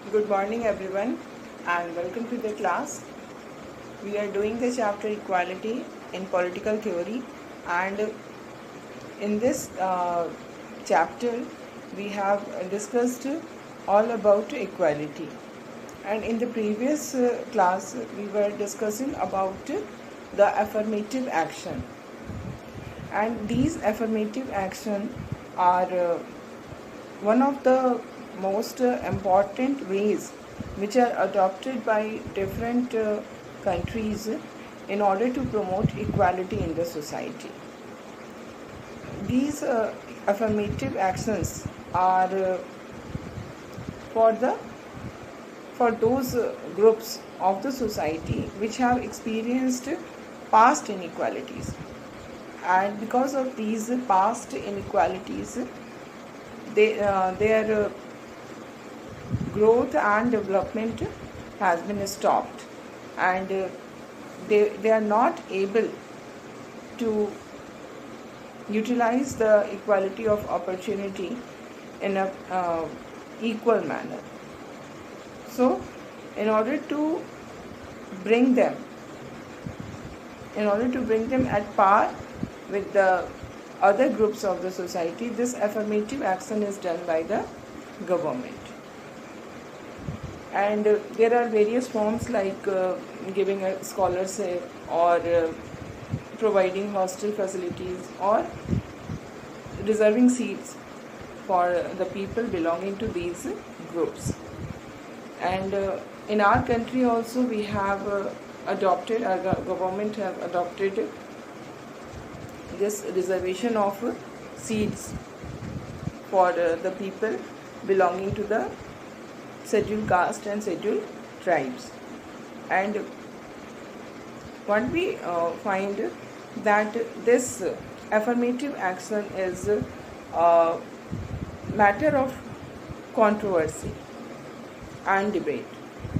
Good morning everyone and welcome to the class. We are doing the chapter equality in political theory, and in this chapter we have discussed all about equality, and in the previous class we were discussing about the affirmative action, and these affirmative action are one of the most important ways which are adopted by different countries in order to promote equality in the society. These affirmative actions are for the for those groups of the society which have experienced past inequalities, and because of these past inequalities their growth and development has been stopped, and they are not able to utilize the equality of opportunity in a equal manner. So in order to bring them at par with the other groups of the society, this affirmative action is done by the government. And there are various forms like giving a scholarship, or providing hostel facilities, or reserving seats for the people belonging to these groups. And in our country also we have our government have adopted this reservation of seats for the people belonging to the scheduled caste and scheduled tribes. And what we find that this affirmative action is a matter of controversy and debate,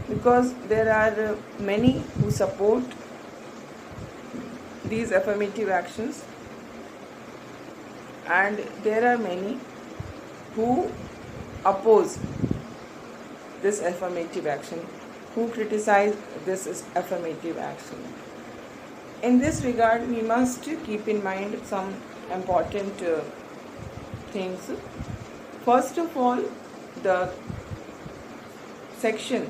because there are many who support these affirmative actions, and there are many who oppose this affirmative action, who criticize this affirmative action. In this regard, we must keep in mind some important things. First of all, the section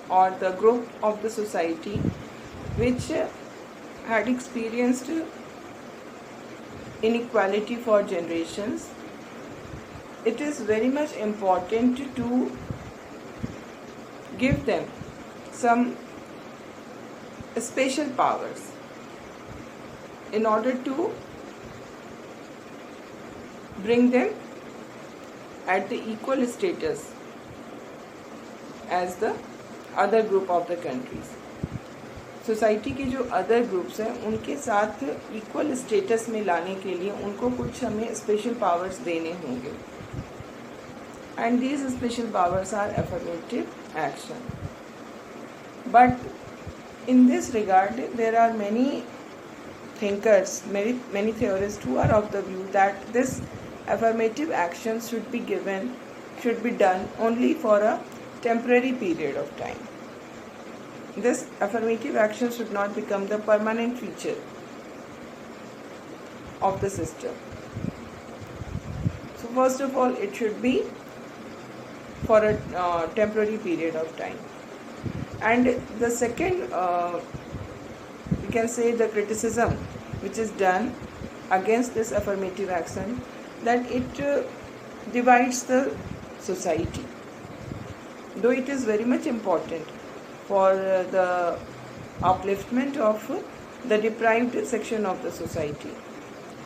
or the group of the society which had experienced inequality for generations, it is very much important to give them some special powers in order to bring them at the equal status as the other group of the countries. Society के जो other groups हैं उनके साथ equal status में लाने के लिए उनको कुछ हमें स्पेशल पावर्स देने होंगे, and these special powers are affirmative action. But in this regard there are many thinkers, many theorists who are of the view that this affirmative action should be done only for a temporary period of time. This affirmative action should not become the permanent feature of the system. So first of all, it should be for a temporary period of time. And the second, we can say, the criticism which is done against this affirmative action, that it divides the society. Though it is very much important for the upliftment of the deprived section of the society,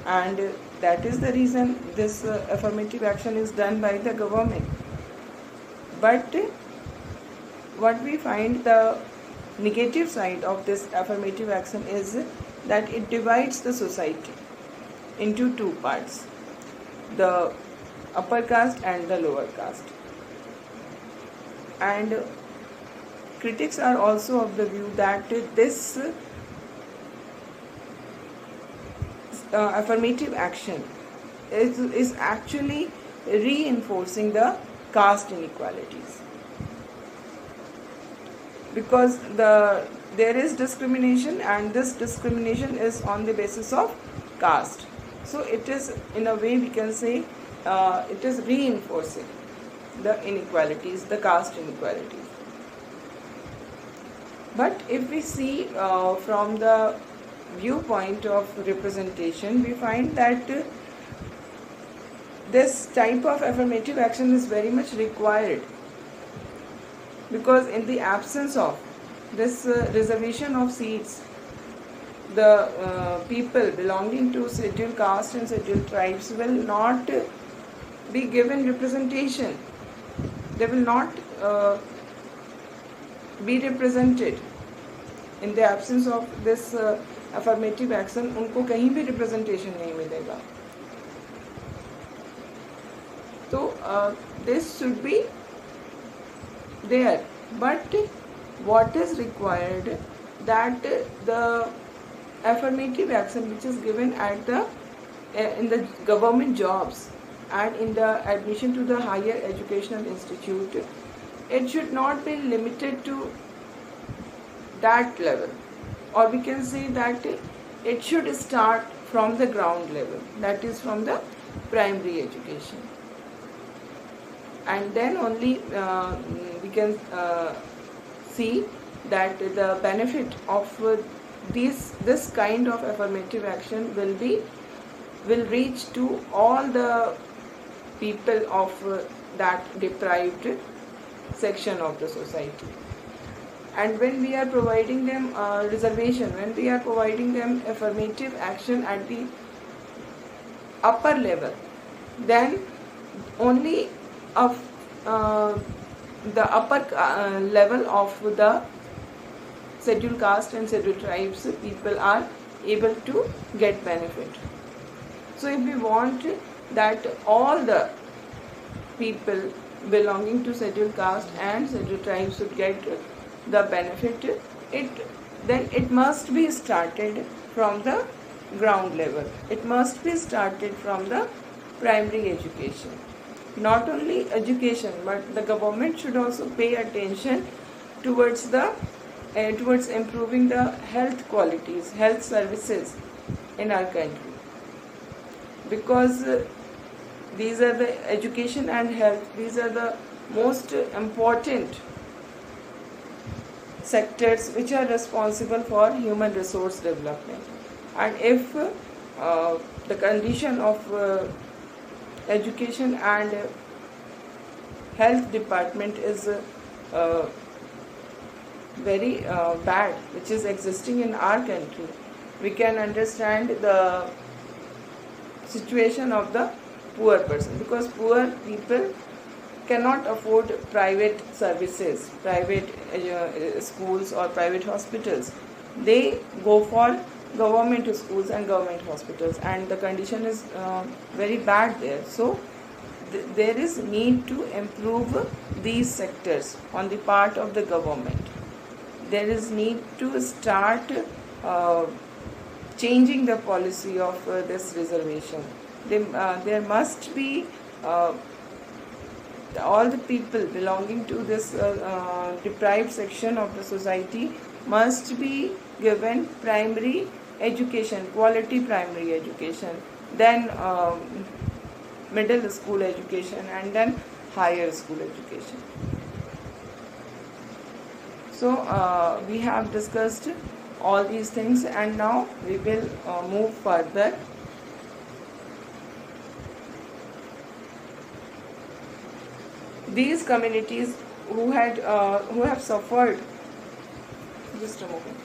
and that is the reason this affirmative action is done by the government. But what we find, the negative side of this affirmative action is that it divides the society into two parts, the upper caste and the lower caste. And critics are also of the view that this affirmative action is actually reinforcing the caste inequalities. because there is discrimination, and this discrimination is on the basis of caste. So it is, in a way we can say, it is reinforcing the inequalities, the caste inequalities. But if we see from the viewpoint of representation, we find that this type of affirmative action is very much required, because in the absence of this reservation of seats, the people belonging to scheduled caste and scheduled tribes will not be given representation. They will not be represented. In the absence of this affirmative action, उनको कहीं भी representation नहीं मिलेगा. So this should be there, but what is required, that the affirmative action which is given at the in the government jobs and in the admission to the higher educational institute, it should not be limited to that level, or we can say that it should start from the ground level, that is from the primary education, and then only we can see that the benefit of this kind of affirmative action will reach to all the people of that deprived section of the society. And when we are providing them reservation, when we are providing them affirmative action at the upper level, then only of the upper level of the scheduled caste and scheduled tribes people are able to get benefit. So if we want that all the people belonging to scheduled caste and scheduled tribes should get the benefit, then it must be started from the ground level. It must be started from the primary education. Not only education, but the government should also pay attention towards improving the health qualities, health services in our country, because these are the education and health, these are the most important sectors which are responsible for human resource development. And if the condition of education and health department is very bad, which is existing in our country, we can understand the situation of the poor person, because poor people cannot afford private services, private schools or private hospitals. They go for government schools and government hospitals, and the condition is very bad there. So there is need to improve these sectors on the part of the government. There is need to start changing the policy of this reservation. There must be all the people belonging to this deprived section of the society must be given primary education, quality primary education, then middle school education, and then higher school education. So we have discussed all these things, and now we will move further. These communities who have suffered, just a moment.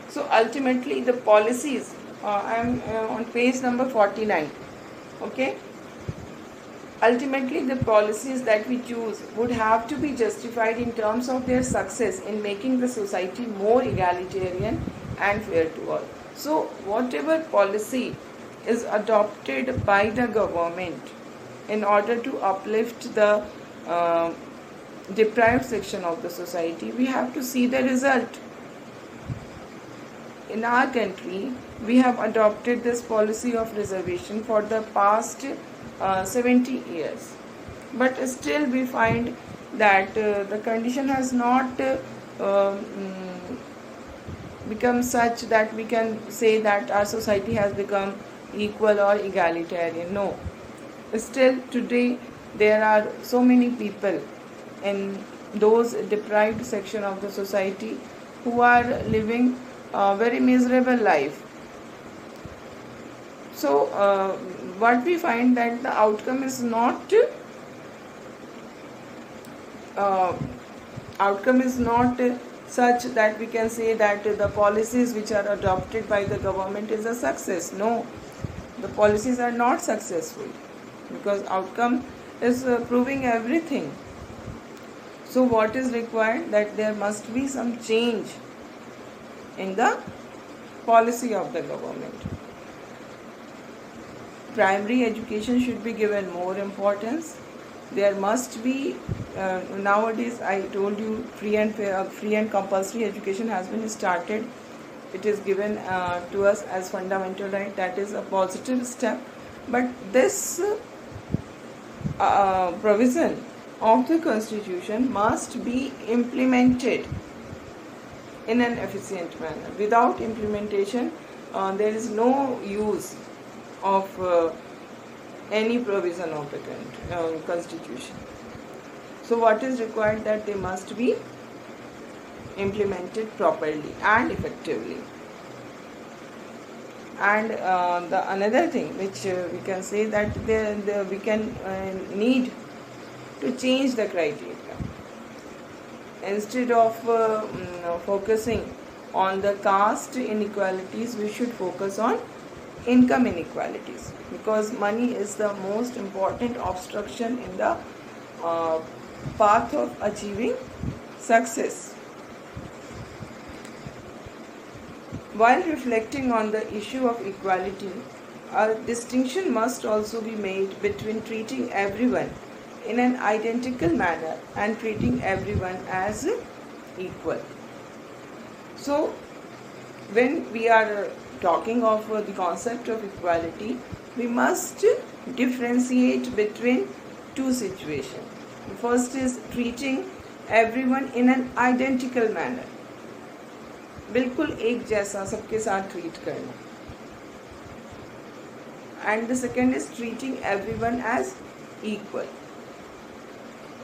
So ultimately the policies, I am on page number 49, okay. Ultimately the policies that we choose would have to be justified in terms of their success in making the society more egalitarian and fair to all. So whatever policy is adopted by the government in order to uplift the deprived section of the society, we have to see the result. In our country, we have adopted this policy of reservation for the past 70 years. but still we find that the condition has not become such that we can say that our society has become equal or egalitarian. No, still today there are so many people in those deprived section of the society who are living a very miserable life. So what we find that the outcome is not such that we can say that the policies which are adopted by the government is a success. No, the policies are not successful because outcome is proving everything. So what is required? That there must be some change in the policy of the government. Primary education should be given more importance. There must be nowadays, I told you, free and compulsory education has been started. It is given to us as fundamental right. That is a positive step. But this provision of the Constitution must be implemented in an efficient manner. Without implementation, there is no use of any provision of the Constitution. So what is required? That they must be implemented properly and effectively. And the another thing which we can say that we can need to change the criteria. Instead of focusing on the caste inequalities, we should focus on income inequalities, because money is the most important obstruction in the path of achieving success. While reflecting on the issue of equality, a distinction must also be made between treating everyone in an identical manner and treating everyone as equal. So, when we are talking of the concept of equality, we must differentiate between two situations. The first is treating everyone in an identical manner, बिल्कुल एक जैसा सबके साथ treat करना. And the second is treating everyone as equal.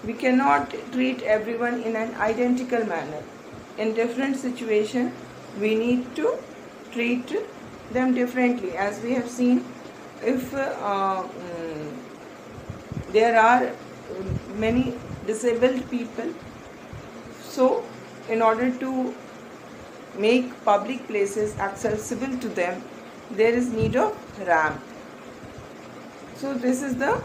We cannot treat everyone in an identical manner. In different situations, we need to treat them differently. As we have seen, if there are many disabled people, so in order to make public places accessible to them, there is need of ramp. So this is the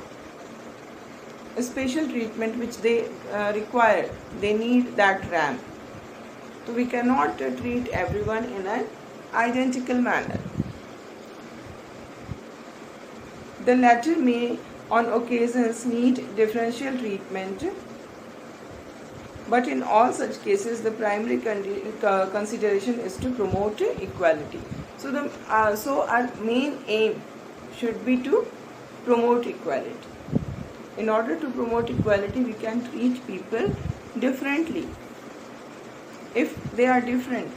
special treatment which they require. They need that ramp. So we cannot treat everyone in an identical manner. The latter may on occasions need differential treatment, but in all such cases the primary consideration is to promote equality. So our main aim should be to promote equality. In order to promote equality, we can treat people differently. If they are different,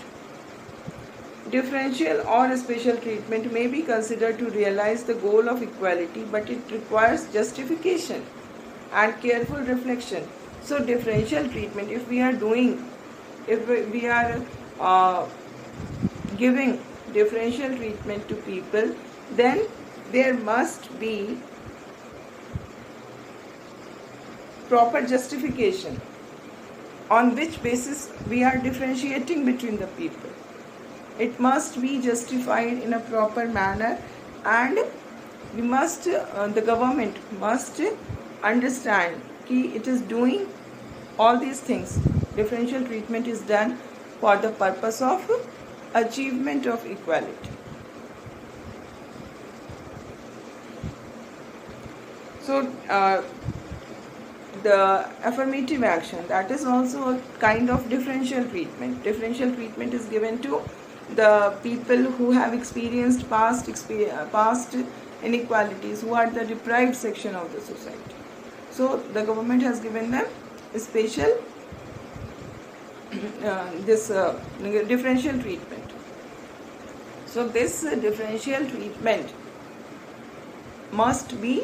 differential or special treatment may be considered to realize the goal of equality, but it requires justification and careful reflection. So differential treatment, if we are giving differential treatment to people, then there must be proper justification on which basis we are differentiating between the people. It must be justified in a proper manner, and we must the government must understand that it is doing all these things. Differential treatment is done for the purpose of achievement of equality. So the affirmative action, that is also a kind of differential treatment. Differential treatment is given to the people who have experienced past inequalities, who are the deprived section of the society. So the government has given them special this differential treatment. So this differential treatment must be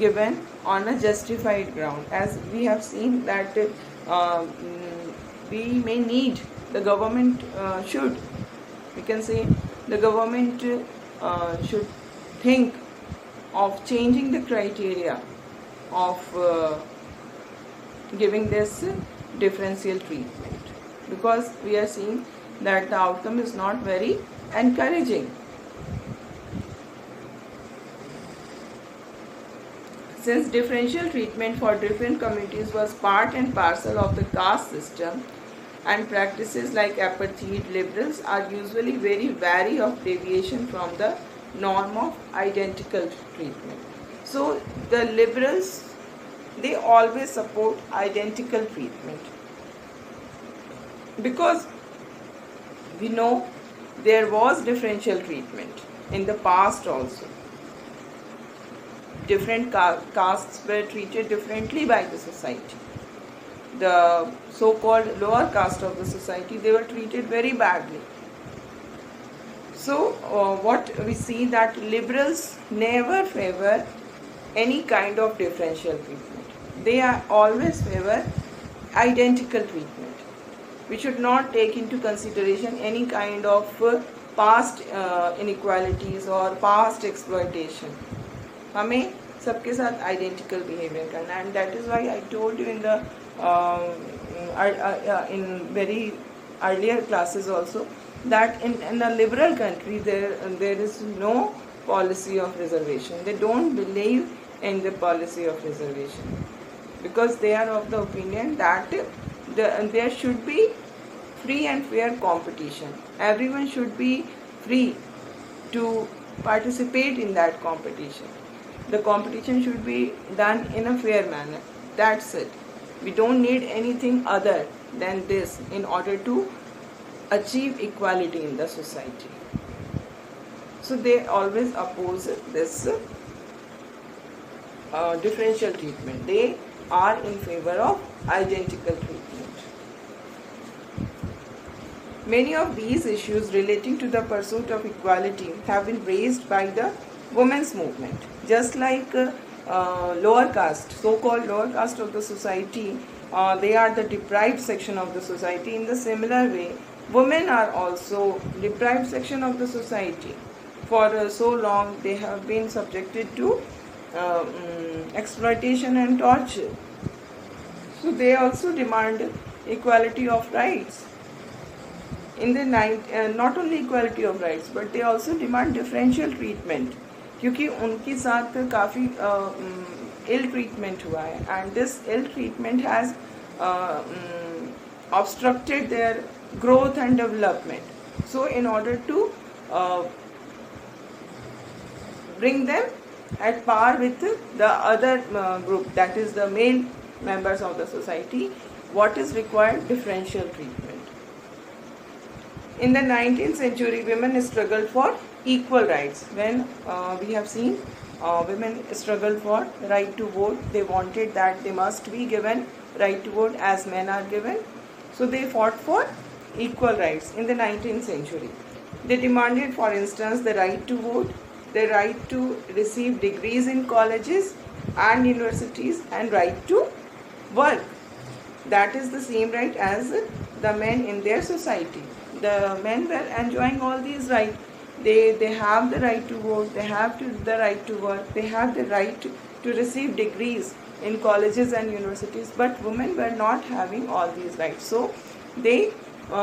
given on a justified ground, as we have seen that we may need, the government should, we can say the government should think of changing the criteria of giving this differential treatment, because we are seeing that the outcome is not very encouraging. Since differential treatment for different communities was part and parcel of the caste system, and practices like apartheid, liberals are usually very wary of deviation from the norm of identical treatment. So the liberals, they always support identical treatment, because we know there was differential treatment in the past also. Different castes were treated differently by the society. The so-called lower caste of the society, they were treated very badly. So what we see, that liberals never favor any kind of differential treatment. They are always favor identical treatment. We should not take into consideration any kind of past inequalities or past exploitation. हमें सबके साथ identical behavior करना, and that is why I told you in the in very earlier classes also that in a liberal country there is no policy of reservation. They don't believe in the policy of reservation, because they are of the opinion that there should be free and fair competition. Everyone should be free to participate in that competition. The competition should be done in a fair manner. That's it. We don't need anything other than this in order to achieve equality in the society. So they always oppose this differential treatment. They are in favor of identical treatment. Many of these issues relating to the pursuit of equality have been raised by the women's movement. Just like lower caste, so-called lower caste of the society, they are the deprived section of the society. In the similar way, women are also deprived section of the society. For so long, they have been subjected to exploitation and torture. So they also demand equality of rights. In the not only equality of rights, but they also demand differential treatment, क्योंकि उनके साथ काफ़ी ill treatment हुआ है, and this ill treatment has obstructed their growth and development. So in order to bring them at par with the other group, that is the male members of the society, what is required? Differential treatment. In the 19th century, women struggled for equal rights. When we have seen women struggled for right to vote, they wanted that they must be given right to vote as men are given. So they fought for equal rights in the 19th century. They demanded, for instance, the right to vote, the right to receive degrees in colleges and universities, and right to work. That is the same right as the men in their society. The men were enjoying all these rights. They have the right to vote, they have the right to work, they have the right to receive degrees in colleges and universities, but women were not having all these rights. So they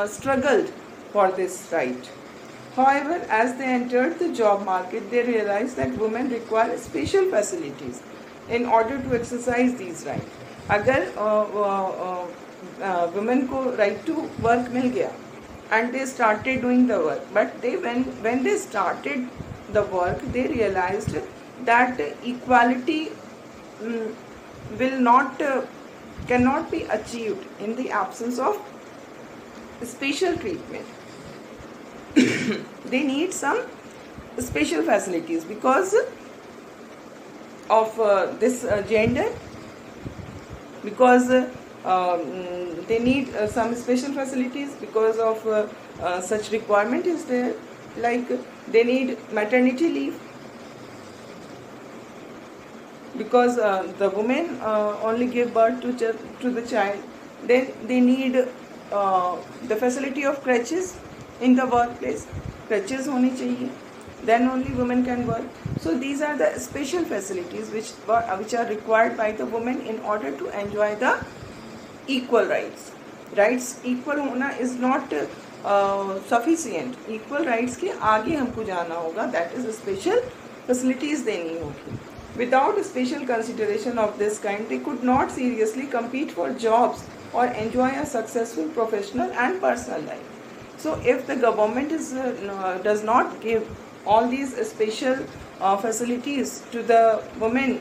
struggled for this right. However, as they entered the job market, they realized that women require special facilities in order to exercise these rights. अगर women को right to work मिल गया, and they started doing the work, but when they started the work, they realized that equality cannot be achieved in the absence of special treatment. They need some special facilities because of this gender because they need some special facilities because of such requirement is there, like they need maternity leave because the women only give birth to the child. Then they need the facility of crutches in the workplace. Crutches honi chahiye, then only women can work. So these are the special facilities which are required by the women in order to enjoy the equal rights equal होना is not sufficient. equal rights के आगे हमको जाना होगा, that is special facilities देनी होगी. Without special consideration of this kind, they could not seriously compete for jobs or enjoy a successful professional and personal life. So if the government does not give all these special facilities to the women,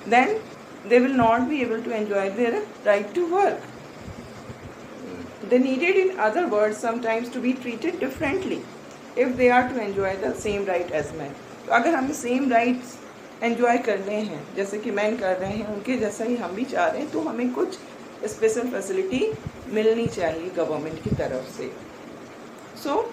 then they will not be able to enjoy their right to work. They needed, in other words, sometimes to be treated differently if they are to enjoy the same right as men. तो अगर हमें same rights enjoy करने हैं जैसे कि man कर रहे हैं, उनके जैसा ही हम भी चाह रहे हैं, तो हमें कुछ स्पेशल फैसिलिटी मिलनी चाहिए गवर्नमेंट की तरफ से. सो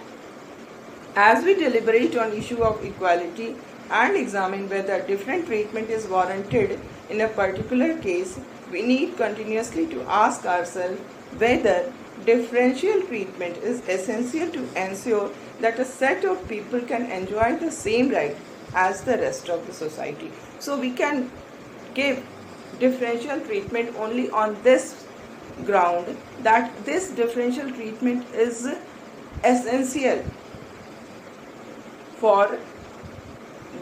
as we deliberate on issue of equality and examine whether different treatment is warranted in a particular case, we need continuously to ask ourselves whether differential treatment is essential to ensure that a set of people can enjoy the same right as the rest of the society. So we can give differential treatment only on this ground, that this differential treatment is essential for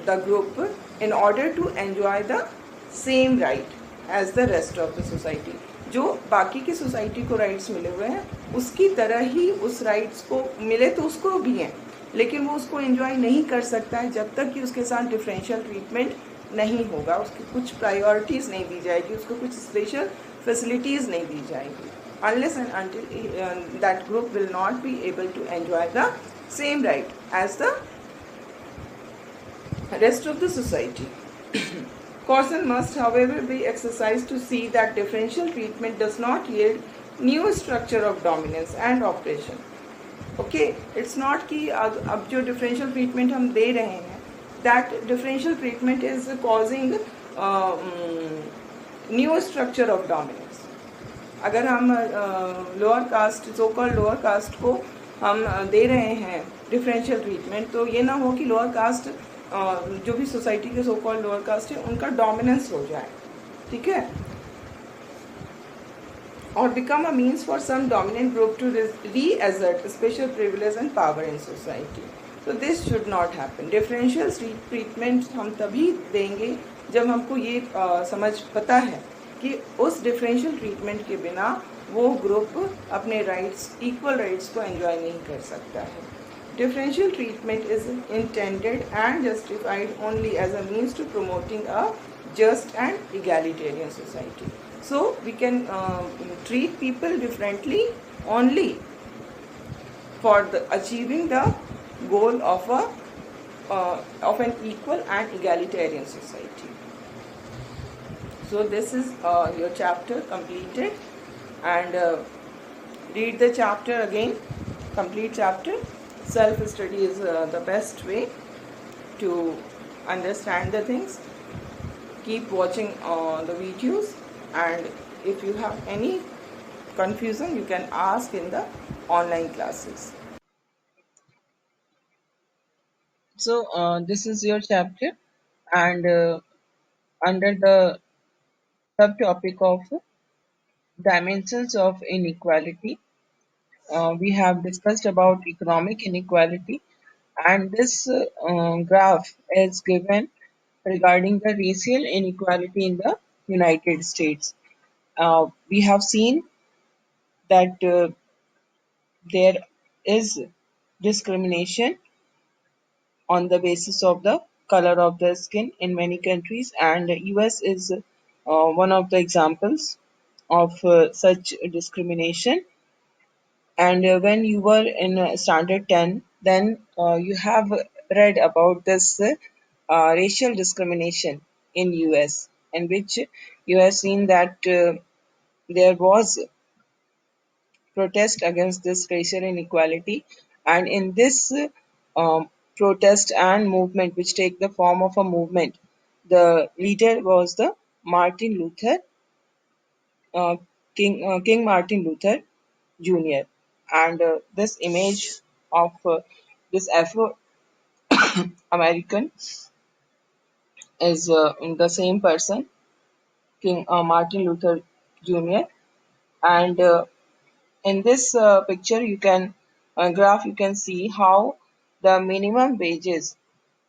the group in order to enjoy the same right as the rest of the society. जो बाकी की society को rights मिले हुए हैं उसकी तरह ही उस राइट्स को मिले तो उसको भी हैं, लेकिन वो उसको एंजॉय नहीं कर सकता है जब तक कि उसके साथ डिफरेंशियल ट्रीटमेंट नहीं होगा, उसकी कुछ प्रायोरिटीज़ नहीं दी जाएगी, उसको कुछ स्पेशल फैसिलिटीज़ नहीं दी जाएगी. Unless and until that group will not be able to enjoy the same right as the rest of the society. Caution must, however, be exercised to see that differential treatment does not yield new structure of dominance and oppression. Okay, it's not कि अब जो differential treatment हम दे रहे हैं, that differential treatment is causing new structure of dominance. अगर हम lower caste, so called lower caste को हम दे रहे हैं डिफरेंशियल ट्रीटमेंट, तो ये ना हो कि लोअर कास्ट जो भी सोसाइटी के सो कॉल्ड लोअर कास्ट है उनका डोमिनेंस हो जाए, ठीक है, और become a means for some dominant group to reassert special privilege and power in society. तो this should not happen. Differential treatment हम तभी देंगे जब हमको ये समझ पता है कि उस डिफरेंशियल ट्रीटमेंट के बिना वो ग्रुप अपने राइट्स, इक्वल राइट्स को एंजॉय नहीं कर सकता है. Differential treatment is intended and justified only as a means to promoting a just and egalitarian society. So we can treat people differently only for achieving the goal of an equal and egalitarian society. So this is your chapter completed, and read the chapter again, complete chapter. Self-study is the best way to understand the things. Keep watching the videos, and if you have any confusion you can ask in the online classes. So this is your chapter, and under the subtopic of dimensions of inequality, we have discussed about economic inequality, and this graph is given regarding the racial inequality in the United States. We have seen that there is discrimination on the basis of the color of the skin in many countries, and US is one of the examples of such discrimination. And when you were in standard 10, then you have read about this racial discrimination in US, in which you have seen that there was protest against this racial inequality, and in this protest and movement, which take the form of a movement, the leader was the Martin Luther, uh, King Martin Luther Jr. And this image of this Afro American is the same person, King Martin Luther Jr. And in this picture, you can graph, you can see how the minimum wages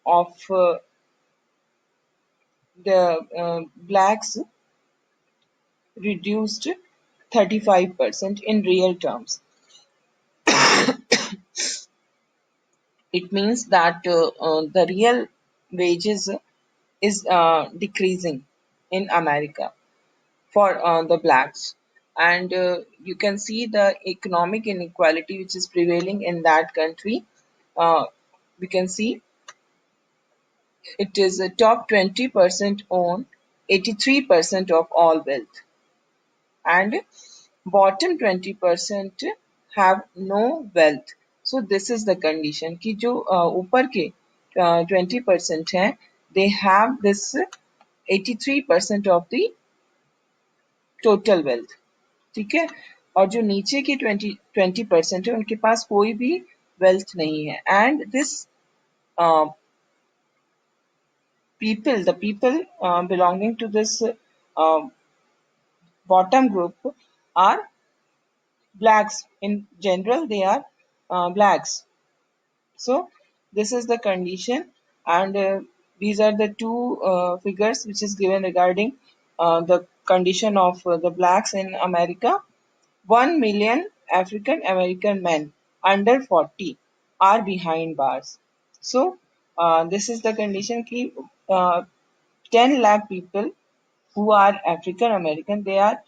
of the blacks reduced 35% in real terms. It means that the real wages is decreasing in America for the blacks. And you can see the economic inequality which is prevailing in that country. We can see it is a top 20% own 83% of all wealth, and bottom 20% have no wealth. So this is the condition कि जो ऊपर के 20% हैं, they have this 83% of the total wealth. ठीक है, और जो नीचे के 20% है उनके पास कोई भी wealth नहीं है. And this the people belonging to this uh, bottom group are blacks. In general, they are blacks. So this is the condition, and these are the two figures which is given regarding the condition of the blacks in America. 1 million African American men under 40 are behind bars. So this is the condition कि 10 lakh people who are African American, they are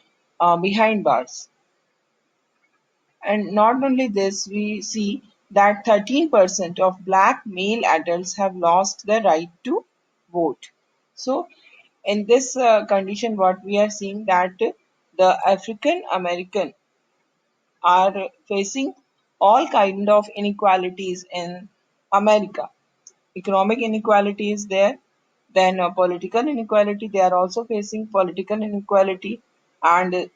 behind bars. And not only this, we see that 13% of black male adults have lost the right to vote. So, in this condition, what we are seeing that the African American are facing all kind of inequalities in America. Economic inequality is there, then political inequality. They are also facing political inequality, and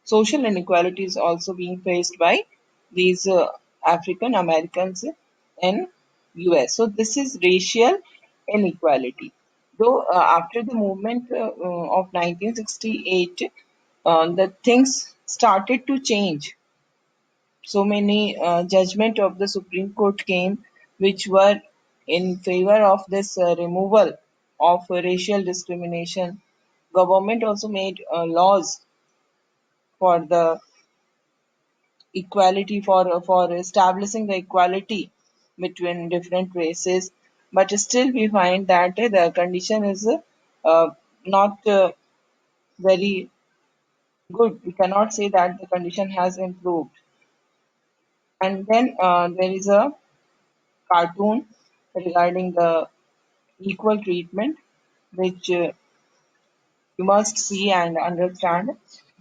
social inequality is also being faced by these African Americans in US. So this is racial inequality. Though after the movement of 1968, the things started to change. So many judgment of the Supreme Court came, which were in favor of this removal of racial discrimination. Government also made laws for the equality, for establishing the equality between different races, but still we find that the condition is not very good. We cannot say that the condition has improved. And then there is a cartoon regarding the equal treatment, which you must see and understand.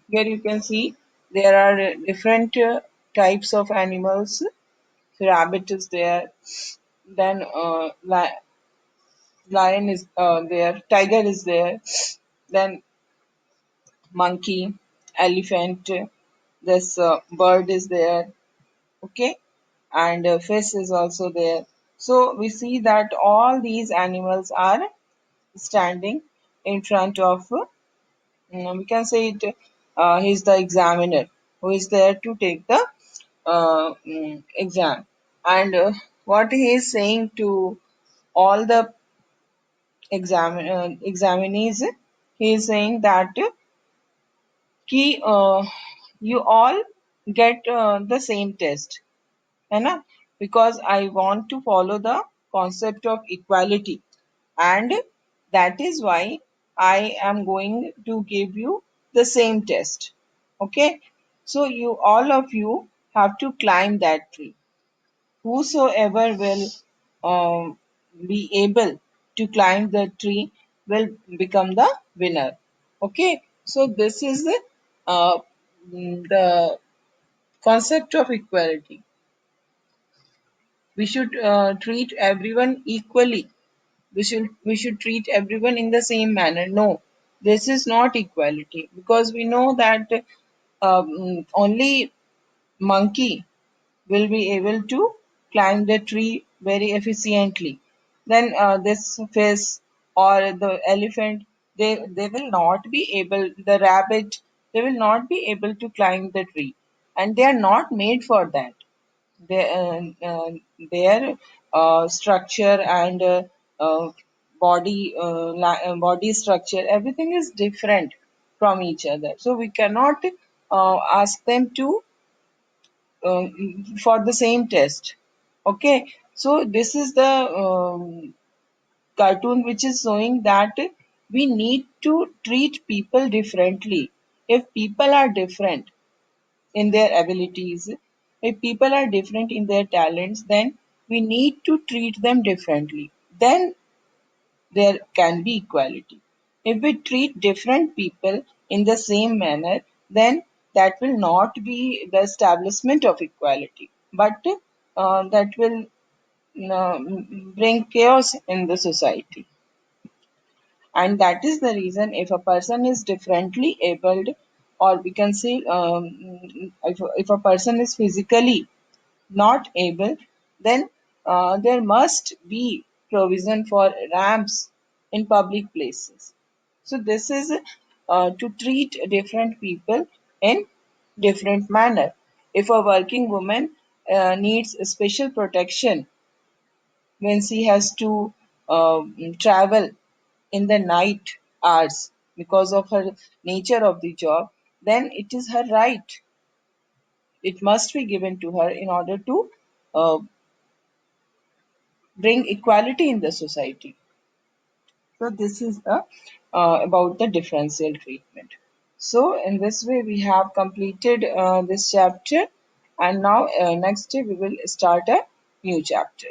Here you can see there are different types of animals. Rabbit is there, then lion is there, tiger is there, then monkey, elephant, this bird is there, okay, and fish is also there. So we see that all these animals are standing in front of, we can say it, he's the examiner who is there to take the exam. And what he is saying to all the examinees, he is saying that कि you all get the same test, है ना, because I want to follow the concept of equality, and that is why I am going to give you the same test. Okay, so you all of you have to climb that tree. Whosoever will be able to climb the tree, will become the winner. Okay, so this is uh, the concept of equality. We should treat everyone equally. We should treat everyone in the same manner. No, this is not equality, because we know that only monkey will be able to climb the tree very efficiently. Then this fish or the elephant, they will not be able. The rabbit, they will not be able to climb the tree, and they are not made for that. Their structure and body structure, everything is different from each other. So we cannot ask them to uh, for the same test. Okay, so this is the cartoon which is showing that we need to treat people differently. If people are different in their abilities, if people are different in their talents, then we need to treat them differently. Then there can be equality. If we treat different people in the same manner, then that will not be the establishment of equality, but that will bring chaos in the society. And that is the reason, if a person is differently abled, or we can say if a person is physically not able, then there must be provision for ramps in public places. So this is to treat different people in different manner. If a working woman needs special protection when she has to travel in the night hours because of her nature of the job, then it is her right. It must be given to her in order to uh, bring equality in the society. So this is about the differential treatment. So in this way we have completed this chapter, and now next day we will start a new chapter.